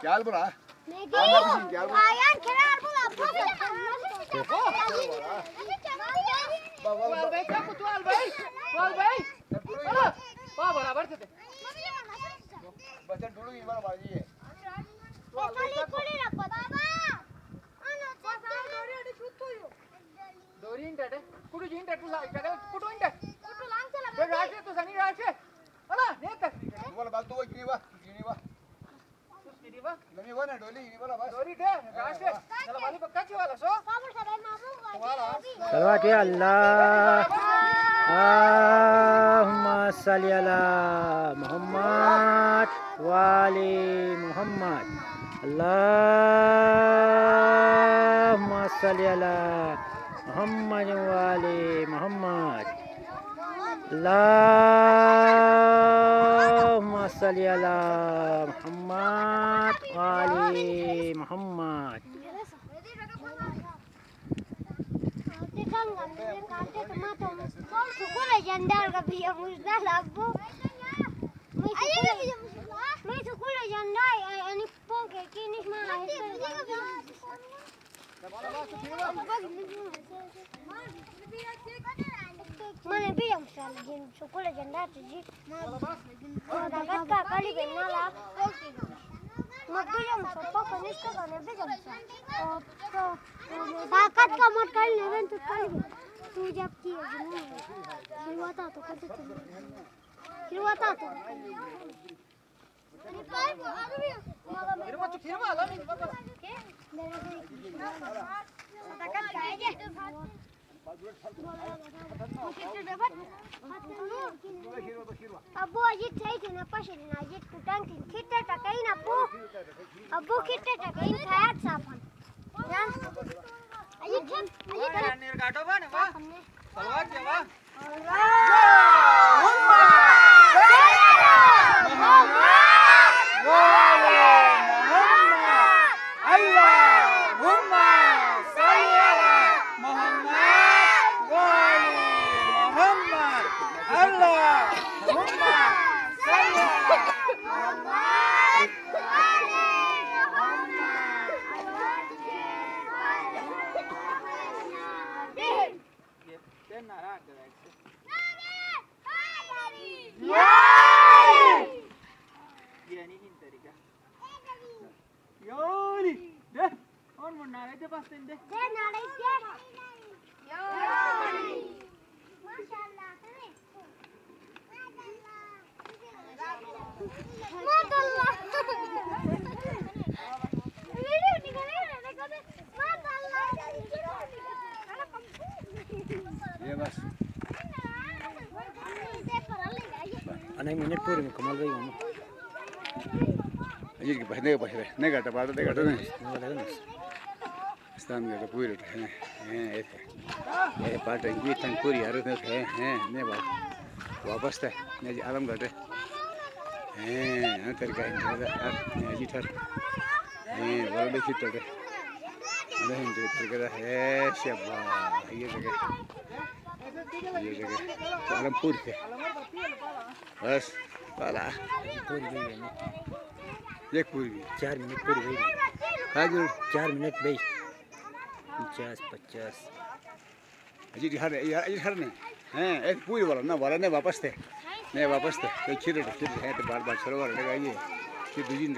क्या बोला आयान खेला बोला बोल भाई क्या कुतवाल भाई बोलो पा बराबर थे बच्चा ढूंढो ये वाला बाजी है दोरी इंटटे कुडू जिंटे तू इकडे कुडू इंटे ते राशे तू सनी राशे अला नेत वाला बाल तो गिनी वा नमी वा ना डोली गिनी वाला बस दोरी दे राशे चला वाली पक्का छी वाला सो सलवात या अल्लाह अल्लाहुम्मा सल्ली अला मुहम्मद वाले मुहम्मद अल्लाहुम्मा सल्ली अला मुहम्मद वाले मुहम्मद अल्लाहुम्मा सल्ली अला मुहम्मद वाले Muhammad Jandar ka biya musda labo. May sukul jandar ani poke kinis ma. Mana biya musal jin sukul jandar ji. Dagat ka kali benala. Magbiya musal poke niska ka ne biya musal. तो ताकत का मत कर लेवन तो कर तू जब की शुरुआत तो करते शुरुआत तो ताकत का है जे अबू अजित सही थे ना पाशे ना अजित कुटान किट्टे टकाई ना पू अबू किट्टे टकाई खाया साफन यार अजित नेर काटो बा ने वा सलवार के वा Yori, deh, on mau naik aja pas tende. deh naik deh. Yori, masyaallah, masyaallah. Video निकाले देखो दे, माशाल्लाह. ये बस अनेक मिनट पूरे मुकम्मल गई हूँ अजीत के बहने नहीं घाटा बात नहीं घाटा नहीं स्थान का पूरे हैं ये पार्ट ये तंग पूरी यार हैं नहीं बात वापस थे नहीं आलम घाटे हैं अंतर का नहीं अजीत हर हैं बड़ा देखी तो अरे हिंदू तरह है शब्बा ये जगह आलमपुर से बस वाला पूरी गई है एक पूरी 4 मिनट पूरी गई हाजिर 4 मिनट गई 50 अजीत हर ने हैं एक पूरी वाला ना वापस थे नहीं वापस थे तो खीर है तो बार सरोवर लगा ये कि दूजी दिन